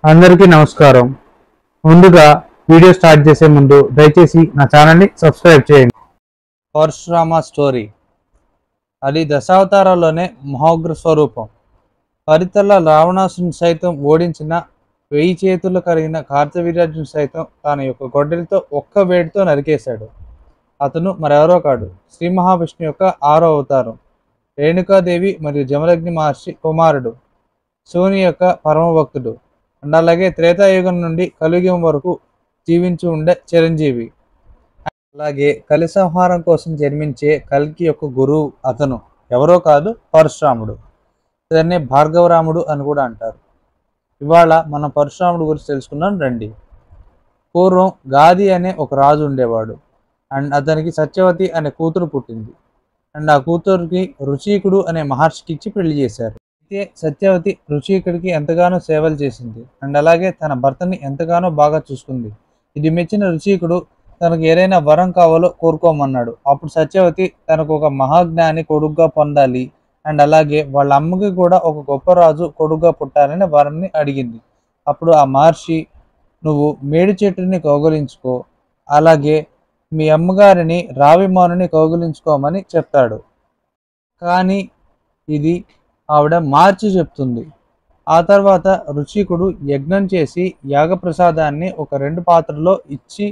అందరికీ నమస్కారం. ముందుగా వీడియో స్టార్ట్ చేసే ముందు దయచేసి నా ఛానల్ని సబ్స్క్రైబ్ చేయండి. పరశురామ స్టోరీ. అది దశావతారాల్లోనే మహోగ్ర స్వరూపం. పరితల రావణాసుని సైతం ఓడించిన 1000 చేతులు కలిగిన కార్తవీర్యార్జును సైతం తన యొక్క గొడ్డలితో ఒక్క వేడితో నరికేశాడు. అతను మరెవరో కాడు, శ్రీ మహావిష్ణు యొక్క 6వ అవతారం, రేణుకాదేవి మరియు జమదగ్ని మహర్షి కుమారుడు, శివుని యొక్క పరమభక్తుడు అండ్ అలాగే త్రేతాయుగం నుండి కలియుగం వరకు జీవించి ఉండే చిరంజీవి. అలాగే కలి సంహారం కోసం జన్మించే కల్కి యొక్క గురువు అతను ఎవరో కాదు, పరశురాముడు. ఇతన్నే భార్గవరాముడు అని కూడా అంటారు. ఇవాళ మనం పరశురాముడు గురించి తెలుసుకుందాం రండి. పూర్వం గాది అనే ఒక రాజు ఉండేవాడు అండ్ అతనికి సత్యవతి అనే కూతురు పుట్టింది. అండ్ ఆ కూతురికి రుచీకుడు అనే మహర్షికి ఇచ్చి పెళ్లి చేశారు. అయితే సత్యవతి రుచీకుడికి ఎంతగానో సేవలు చేసింది అండ్ అలాగే తన భర్తని ఎంతగానో బాగా చూసుకుంది. ఇది మెచ్చిన రుచీకుడు తనకు ఏదైనా వరం కావాలో కోరుకోమన్నాడు. అప్పుడు సత్యవతి తనకు ఒక మహాజ్ఞాని కొడుకుగా పొందాలి అండ్ అలాగే వాళ్ళ అమ్మకి కూడా ఒక గొప్ప రాజు కొడుకుగా పుట్టాలని వరాన్ని అడిగింది. అప్పుడు ఆ మహర్షి, నువ్వు మేడి చెట్టుని కౌగిలించుకో, అలాగే మీ అమ్మగారిని రావిమానుని కౌగిలించుకోమని చెప్తాడు. కానీ ఇది ఆవిడ మార్చి చెప్తుంది. ఆ తర్వాత రుచికుడు యజ్ఞం చేసి యాగప్రసాదాన్ని ఒక 2 పాత్రలో ఇచ్చి,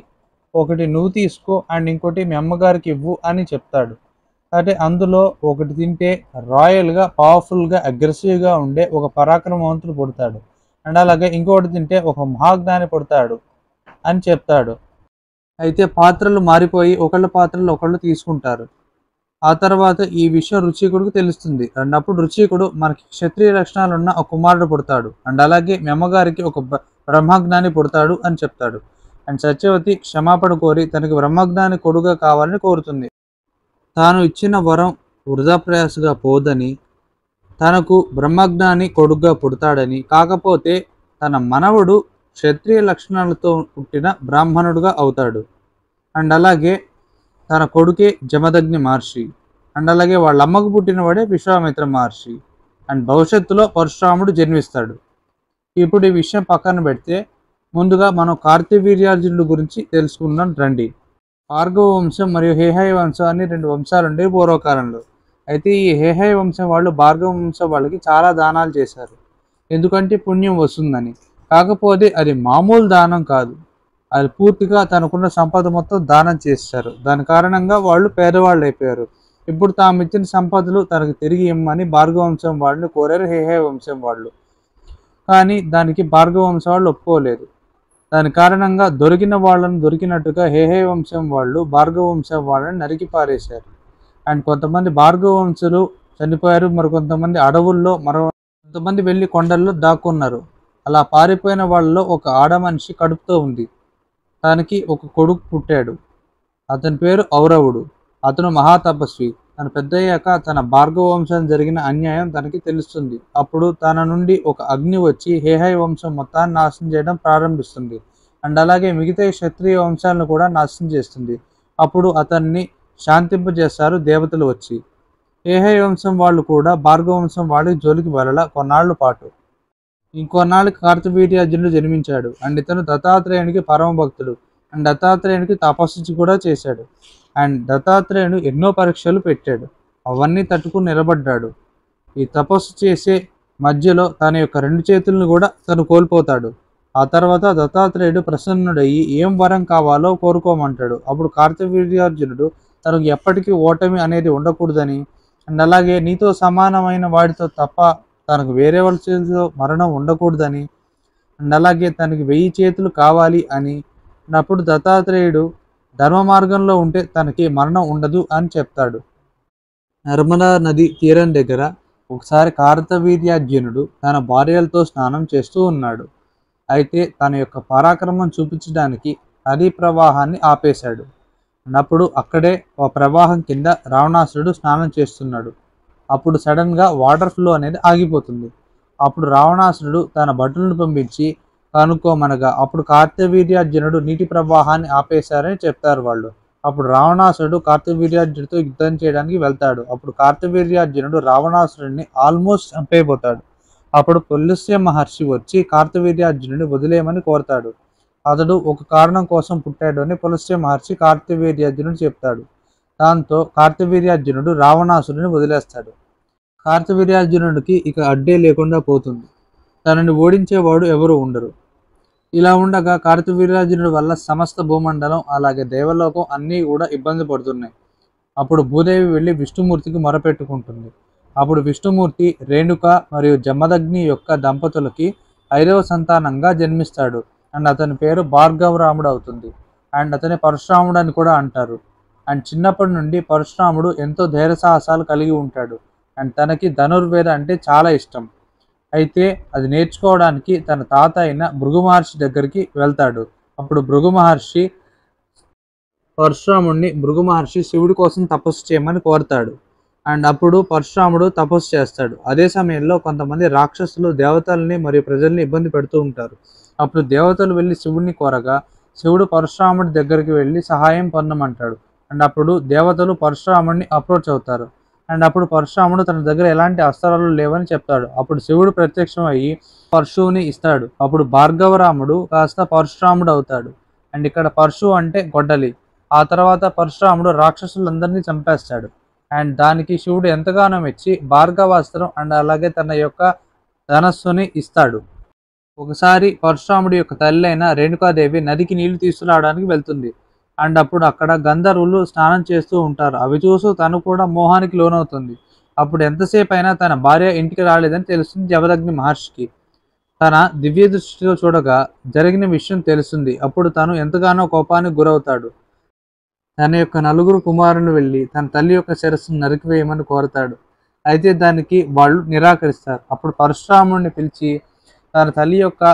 ఒకటి నువ్వు తీసుకో అండ్ ఇంకోటి మీ అమ్మగారికి ఇవ్వు అని చెప్తాడు. అంటే అందులో ఒకటి తింటే రాయల్గా, పవర్ఫుల్గా, అగ్రెసివ్గా ఉండే ఒక పరాక్రమవంతుడు పుడతాడు అండ్ అలాగే ఇంకొకటి తింటే ఒక మహాజ్ఞాని పుడతాడు అని చెప్తాడు. అయితే పాత్రలు మారిపోయి ఒకళ్ళ పాత్రలు ఒకళ్ళు తీసుకుంటారు. ఆ తర్వాత ఈ విషయం రుచికుడికి తెలుస్తుంది అండ్ అప్పుడు రుచికుడు మనకి క్షత్రియ లక్షణాలు ఉన్న ఒక కుమారుడు పుడతాడు అండ్ అలాగే మీ అమ్మగారికి ఒక బ్రహ్మజ్ఞాని పుడతాడు అని చెప్తాడు. అండ్ సత్యవతి క్షమాపణ కోరి తనకి బ్రహ్మజ్ఞాని కొడుగా కావాలని కోరుతుంది. తాను ఇచ్చిన వరం వృధా ప్రయాసగా పోదని, తనకు బ్రహ్మజ్ఞాని కొడుగ్గా పుడతాడని, కాకపోతే తన మనవడు క్షత్రియ లక్షణాలతో పుట్టిన బ్రాహ్మణుడుగా అవుతాడు అండ్ అలాగే తన కొడుకే జమదగ్ని మహర్షి అండ్ అలాగే వాళ్ళ అమ్మకు పుట్టినవాడే విశ్వామిత్ర మహర్షి అండ్ భవిష్యత్తులో పరశురాముడు జన్మిస్తాడు. ఇప్పుడు ఈ విషయం పక్కన పెడితే ముందుగా మనం కార్తవీర్యార్జునుడు గురించి తెలుసుకుందాం రండి. భార్గవ వంశం మరియు హేహయ వంశం అని 2 వంశాలు ఉండేవి పూర్వకాలంలో. అయితే ఈ హేహయ వంశం వాళ్ళు భార్గవ వంశం వాళ్ళకి చాలా దానాలు చేశారు, ఎందుకంటే పుణ్యం వస్తుందని. కాకపోతే అది మామూలు దానం కాదు, అది పూర్తిగా తనకున్న సంపద మొత్తం దానం చేశారు. దాని కారణంగా వాళ్ళు పేదవాళ్ళు అయిపోయారు. ఇప్పుడు తాము ఇచ్చిన సంపదలు తనకు తిరిగి ఇమ్మని భార్గవ వంశం వాళ్ళని కోరారు హేహయ వంశం వాళ్ళు. కానీ దానికి భార్గవ వంశం వాళ్ళు ఒప్పుకోలేదు. దాని కారణంగా దొరికిన వాళ్ళని దొరికినట్టుగా హేహయ వంశం వాళ్ళు భార్గవ వంశం వాళ్ళని నరికి పారేశారు. అండ్ కొంతమంది భార్గవ వంశులు చనిపోయారు, మరి కొంతమంది అడవుల్లో, కొంతమంది వెళ్ళి కొండల్లో దాక్కున్నారు. అలా పారిపోయిన వాళ్ళలో ఒక ఆడ మనిషి కడుపుతో ఉంది. తనకి ఒక కొడుకు పుట్టాడు. అతని పేరు ఔరవుడు. అతను మహాతపస్వి. తను పెద్దయ్యాక తన భార్గవ వంశం జరిగిన అన్యాయం తనకి తెలుస్తుంది. అప్పుడు తన నుండి ఒక అగ్ని వచ్చి హేహయ వంశం మొత్తాన్ని నాశనం చేయడం ప్రారంభిస్తుంది అండ్ అలాగే మిగతా క్షత్రియ వంశాలను కూడా నాశనం చేస్తుంది. అప్పుడు అతన్ని శాంతింపజేస్తారు దేవతలు వచ్చి. హేహయ వంశం వాళ్ళు కూడా భార్గవ వంశం వాళ్ళకి జోలికి వెళ్ళల కొన్నాళ్ల పాటు. ఇంకొన్నాళ్ళకి కార్తవీర్యార్జునుడు జన్మించాడు అండ్ ఇతను దత్తాత్రేయునికి పరమ భక్తుడు అండ్ దత్తాత్రేయునికి తపస్సు కూడా చేశాడు. అండ్ దత్తాత్రేయుడు ఎన్నో పరీక్షలు పెట్టాడు, అవన్నీ తట్టుకుని నిలబడ్డాడు. ఈ తపస్సు చేసే మధ్యలో తన యొక్క 2 చేతులను కూడా తను కోల్పోతాడు. ఆ తర్వాత దత్తాత్రేయుడు ప్రసన్నుడయ్యి ఏం వరం కావాలో కోరుకోమంటాడు. అప్పుడు కార్తవీర్యార్జునుడు తనకు ఎప్పటికీ ఓటమి అనేది ఉండకూడదని అండ్ అలాగే నీతో సమానమైన వాడితో తప్ప తనకు వేరే వాళ్ళ చేతిలో మరణం ఉండకూడదని అండ్ అలాగే తనకి 1000 చేతులు కావాలి అని. అప్పుడు దత్తాత్రేయుడు ధర్మ మార్గంలో ఉంటే తనకి మరణం ఉండదు అని చెప్తాడు. నర్మదా నది తీరం దగ్గర ఒకసారి కార్తవీర్యార్జునుడు తన భార్యలతో స్నానం చేస్తూ ఉన్నాడు. అయితే తన యొక్క పరాక్రమం చూపించడానికి నదీ ప్రవాహాన్ని ఆపేశాడు. అప్పుడు అక్కడే ఒక ప్రవాహం కింద రావణాసురుడు స్నానం చేస్తున్నాడు. అప్పుడు సడన్గా వాటర్ ఫ్లో అనేది ఆగిపోతుంది. అప్పుడు రావణాసురుడు తన భటులను పంపించి కనుక్కోమనగా అప్పుడు కార్తవీర్యార్జునుడు నీటి ప్రవాహాన్ని ఆపేశారని చెప్తారు వాళ్ళు. అప్పుడు రావణాసురుడు కార్తవీర్యార్జునుడితో యుద్ధం చేయడానికి వెళ్తాడు. అప్పుడు కార్తవీర్యార్జునుడు రావణాసురుడిని ఆల్మోస్ట్ చంపైపోతాడు. అప్పుడు పులస్త్య మహర్షి వచ్చి కార్తవీర్యార్జునుడిని వదిలేయమని కోరతాడు. అతడు ఒక కారణం కోసం పుట్టాడు అని పులస్త్య మహర్షి కార్తవీర్యార్జునుడు చెప్తాడు. దాంతో కార్తవీర్యార్జునుడు రావణాసురుడిని వదిలేస్తాడు. కార్తవీర్యార్జునుడికి ఇక అడ్డే లేకుండా పోతుంది. తనని ఓడించేవాడు ఎవరు ఉండరు. ఇలా ఉండగా కార్తవీర్యార్జునుడి వల్ల సమస్త భూమండలం అలాగే దేవలోకం అన్నీ కూడా ఇబ్బంది పడుతున్నాయి. అప్పుడు భూదేవి వెళ్ళి విష్ణుమూర్తికి మొరపెట్టుకుంటుంది. అప్పుడు విష్ణుమూర్తి రేణుక మరియు జమదగ్ని యొక్క దంపతులకి 5వ సంతానంగా జన్మిస్తాడు. అండ్ అతని పేరు భార్గవరాముడు అవుతుంది. అండ్ అతని పరశురాముడు అని కూడా అంటారు. అండ్ చిన్నప్పటి నుండి పరశురాముడు ఎంతో ధైర్య సాహసాలు కలిగి ఉంటాడు. అండ్ తనకి ధనుర్వేద అంటే చాలా ఇష్టం. అయితే అది నేర్చుకోవడానికి తన తాత అయిన భృగు మహర్షి దగ్గరికి వెళ్తాడు. అప్పుడు భృగు మహర్షి పరశురాముడిని శివుడి కోసం తపస్సు చేయమని కోరతాడు. అండ్ అప్పుడు పరశురాముడు తపస్సు చేస్తాడు. అదే సమయంలో కొంతమంది రాక్షసులు దేవతల్ని మరియు ప్రజల్ని ఇబ్బంది పెడుతూ ఉంటారు. అప్పుడు దేవతలు వెళ్ళి శివుడిని కోరగా శివుడు పరశురాముడి దగ్గరికి వెళ్ళి సహాయం పొందమంటాడు. అండ్ అప్పుడు దేవతలు పరశురాముడిని అప్రోచ్ అవుతారు. అండ్ అప్పుడు పరశురాముడు తన దగ్గర ఎలాంటి అస్త్రాలు లేవని చెప్తాడు. అప్పుడు శివుడు ప్రత్యక్షం అయ్యి పరశువుని ఇస్తాడు. అప్పుడు భార్గవరాముడు కాస్త పరశురాముడు అవుతాడు. అండ్ ఇక్కడ పరశు అంటే గొడ్డలి. ఆ తర్వాత పరశురాముడు రాక్షసులందరినీ చంపేస్తాడు. అండ్ దానికి శివుడు ఎంతగానో మెచ్చి భార్గవాస్త్రం అండ్ అలాగే తన యొక్క ధనస్సుని ఇస్తాడు. ఒకసారి పరశురాముడి యొక్క తల్లి అయిన రేణుకాదేవి నదికి నీళ్లు తీసుకురావడానికి వెళ్తుంది. అండ్ అప్పుడు అక్కడ గంధర్వులు స్నానం చేస్తూ ఉంటారు. అవి చూస్తూ తను కూడా మోహానికి లోనవుతుంది. అప్పుడు ఎంతసేపు అయినా తన భార్య ఇంటికి రాలేదని తెలుస్తుంది జమదగ్ని మహర్షికి. తన దివ్య దృష్టితో చూడగా జరిగిన విషయం తెలుస్తుంది. అప్పుడు తను ఎంతగానో కోపానికి గురవుతాడు. తన యొక్క 4 కుమారులు వెళ్ళి తన తల్లి యొక్క శిరస్సును నరికివేయమని కోరతాడు. అయితే దానికి వాళ్ళు నిరాకరిస్తారు. అప్పుడు పరశురాముడిని పిలిచి తన తల్లి యొక్క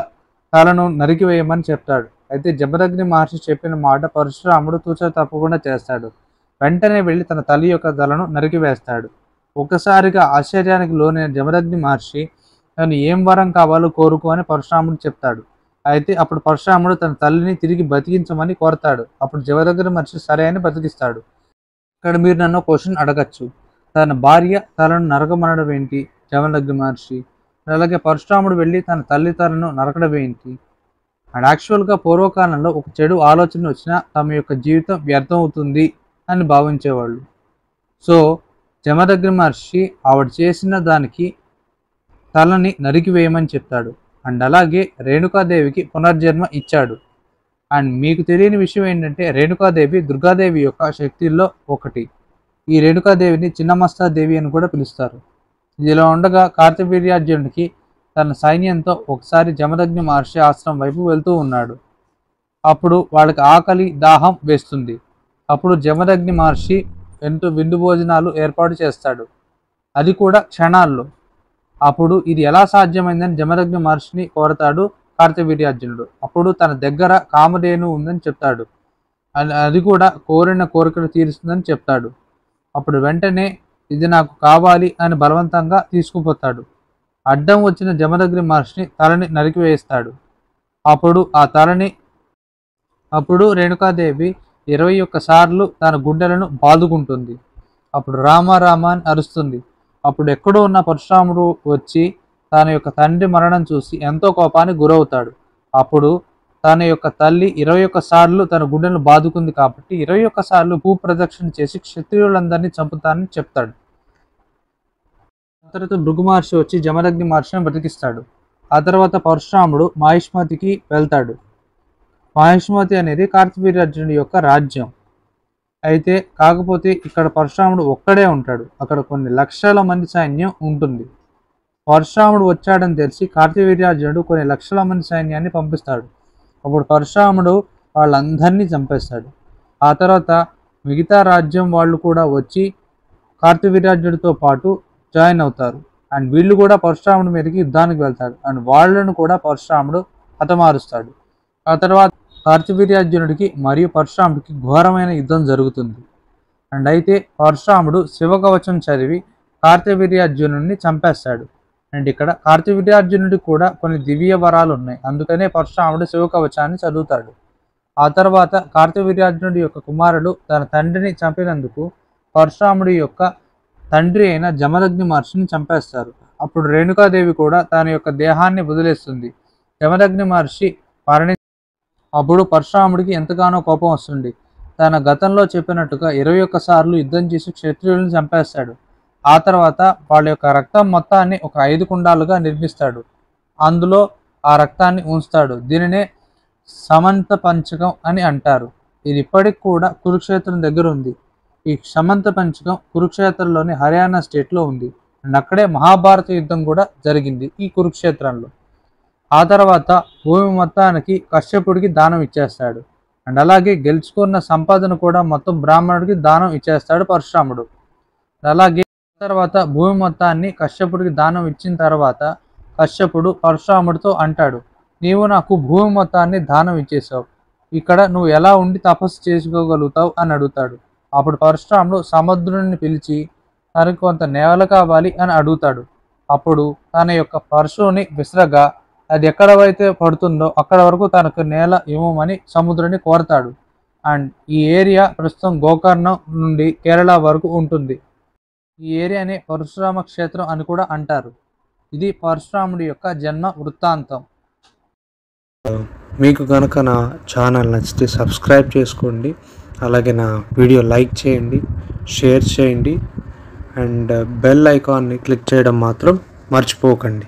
తలను నరికివేయమని చెప్తాడు. అయితే జమదగ్ని మహర్షి చెప్పిన మాట పరశురాముడు తూచా తప్పకుండా చేస్తాడు. వెంటనే వెళ్ళి తన తల్లి యొక్క తలను నరికివేస్తాడు. ఒక్కసారిగా ఆశ్చర్యానికి లోనైన జమదగ్ని మహర్షి తను ఏం వరం కావాలో కోరుకో అని పరశురాముడు చెప్తాడు. అయితే అప్పుడు పరశురాముడు తన తల్లిని తిరిగి బతికించమని కోరతాడు. అప్పుడు జమదగ్ని మహర్షి సరే అని బతికిస్తాడు. ఇక్కడ మీరు నన్ను క్వశ్చన్ అడగచ్చు, తన భార్య తలను నరకమనడం ఏంటి జమదగ్ని మహర్షి, అలాగే పరశురాముడు వెళ్ళి తన తల్లి తలను నరకడం ఏంటి? అండ్ యాక్చువల్గా పూర్వకాలంలో ఒక చెడు ఆలోచన వచ్చినా తమ యొక్క జీవితం వ్యర్థం అవుతుంది అని భావించేవాళ్ళు. సో జమదగ్ని మహర్షి ఆవిడ చేసిన దానికి తలని నరికివేయమని చెప్తాడు. అండ్ అలాగే రేణుకాదేవికి పునర్జన్మ ఇచ్చాడు. అండ్ మీకు తెలియని విషయం ఏంటంటే రేణుకాదేవి దుర్గాదేవి యొక్క శక్తుల్లో ఒకటి. ఈ రేణుకాదేవిని చిన్నమస్తాదేవి అని కూడా పిలుస్తారు. ఇదిలా ఉండగా కార్తవీర్యార్జునుడికి తన సైన్యంతో ఒకసారి జమదగ్ని మహర్షి ఆశ్రమం వైపు వెళ్తూ ఉన్నాడు. అప్పుడు వాళ్ళకి ఆకలి దాహం వేస్తుంది. అప్పుడు జమదగ్ని మహర్షి ఎంతో విందు భోజనాలు ఏర్పాటు చేస్తాడు, అది కూడా క్షణాల్లో. అప్పుడు ఇది ఎలా సాధ్యమైందని జమదగ్ని మహర్షిని కోరతాడు కార్తవీర్యార్జునుడు. అప్పుడు తన దగ్గర కామధేను ఉందని చెప్తాడు. అది కూడా కోరిన కోరికలు తీరుస్తుందని చెప్తాడు. అప్పుడు వెంటనే ఇది నాకు కావాలి అని బలవంతంగా తీసుకుపోతాడు. అడ్డం వచ్చిన జమదగ్ని మహర్షిని తలని నరికివేస్తాడు. అప్పుడు రేణుకాదేవి 21 సార్లు తన గుండెలను బాదుకుంటుంది. అప్పుడు రామ రామ అని అరుస్తుంది. అప్పుడు ఎక్కడో ఉన్న పరశురాముడు వచ్చి తన యొక్క తండ్రి మరణం చూసి ఎంతో కోపానికి గురవుతాడు. అప్పుడు తన యొక్క తల్లి 21 సార్లు తన గుండెలను బాదుకుంది కాబట్టి 21 సార్లు భూ ప్రదక్షిణ చేసి క్షత్రియులందరినీ చంపుతానని చెప్తాడు. తర్వాత భృగు మహర్షి వచ్చి జమదగ్ని మహర్షిని బతికిస్తాడు. ఆ తర్వాత పరశురాముడు మాహిష్మతికి వెళ్తాడు. మాహిష్మతి అనేది కార్తవీర్యార్జునుడి యొక్క రాజ్యం. అయితే కాకపోతే ఇక్కడ పరశురాముడు ఒక్కడే ఉంటాడు. అక్కడ కొన్ని లక్షల మంది సైన్యం ఉంటుంది. పరశురాముడు వచ్చాడని తెలిసి కార్తవీర్యార్జునుడు కొన్ని లక్షల మంది సైన్యాన్ని పంపిస్తాడు. అప్పుడు పరశురాముడు వాళ్ళందరినీ చంపేస్తాడు. ఆ తర్వాత మిగతా రాజ్యం వాళ్ళు కూడా వచ్చి కార్తవీర్యార్జునుడితో పాటు జాయిన్ అవుతారు. అండ్ వీళ్ళు కూడా పరశురాముడి మీదకి యుద్ధానికి వెళ్తారు. అండ్ వాళ్ళను కూడా పరశురాముడు హతమారుస్తాడు. ఆ తర్వాత కార్తవీర్యార్జునుడికి మరియు పరశురాముడికి ఘోరమైన యుద్ధం జరుగుతుంది. అండ్ అయితే పరశురాముడు శివకవచం చదివి కార్తవీర్యార్జునుడిని చంపేస్తాడు. అండ్ ఇక్కడ కార్తవీర్యార్జునుడికి కూడా కొన్ని దివ్య వరాలు ఉన్నాయి. అందుకనే పరశురాముడు శివకవచాన్ని చదువుతాడు. ఆ తర్వాత కార్తవీర్యార్జునుడి యొక్క కుమారుడు తన తండ్రిని చంపినందుకు పరశురాముడి యొక్క తండ్రి అయిన జమదగ్ని మహర్షిని చంపేస్తారు. అప్పుడు రేణుకాదేవి కూడా తన యొక్క దేహాన్ని వదిలేస్తుంది. జమదగ్ని మహర్షి అప్పుడు పరశురాముడికి ఎంతగానో కోపం వస్తుంది. తన గతంలో చెప్పినట్టుగా 21 సార్లు యుద్ధం చేసి క్షత్రియులను చంపేస్తాడు. ఆ తర్వాత వాళ్ళ యొక్క రక్తం మొత్తాన్ని ఒక 5 కుండాలుగా నిర్మిస్తాడు. అందులో ఆ రక్తాన్ని ఉంచుతాడు. దీనినే సమంత పంచకం అని అంటారు. ఇది ఇప్పటికి కూడా కురుక్షేత్రం దగ్గర ఉంది. ఈ సమంత పంచకం కురుక్షేత్రంలోని హర్యానా స్టేట్లో ఉంది. అండ్ అక్కడే మహాభారత యుద్ధం కూడా జరిగింది ఈ కురుక్షేత్రంలో. ఆ తర్వాత భూమి మొత్తానికి కశ్యపుడికి దానం ఇచ్చేస్తాడు. అండ్ అలాగే గెలుచుకున్న సంపదను కూడా మొత్తం బ్రాహ్మణుడికి దానం ఇచ్చేస్తాడు పరశురాముడు. అలాగే తర్వాత భూమి మొత్తాన్ని కశ్యపుడికి దానం ఇచ్చిన తర్వాత కశ్యపుడు పరశురాముడితో అంటాడు, నీవు నాకు భూమి మొత్తాన్ని దానం ఇచ్చేసావు, ఇక్కడ నువ్వు ఎలా ఉండి తపస్సు చేసుకోగలుగుతావు అని అడుగుతాడు. అప్పుడు పరశురాముడు సముద్రుని పిలిచి తనకు కొంత నేల కావాలి అని అడుగుతాడు. అప్పుడు తన యొక్క పరశువుని విసరగా అది ఎక్కడైతే పడుతుందో అక్కడ వరకు తనకు నేల ఇవ్వమని సముద్రుని కోరతాడు. అండ్ ఈ ఏరియా ప్రస్తుతం గోకర్ణం నుండి కేరళ వరకు ఉంటుంది. ఈ ఏరియాని పరశురామ క్షేత్రం అని కూడా అంటారు. ఇది పరశురాముడి యొక్క జన్మ వృత్తాంతం. మీకు కనుక నా ఛానల్ నచ్చితే సబ్స్క్రైబ్ చేసుకోండి. అలాగే నా వీడియో లైక్ చేయండి, షేర్ చేయండి అండ్ బెల్ ఐకాన్ని క్లిక్ చేయడం మాత్రం మర్చిపోకండి.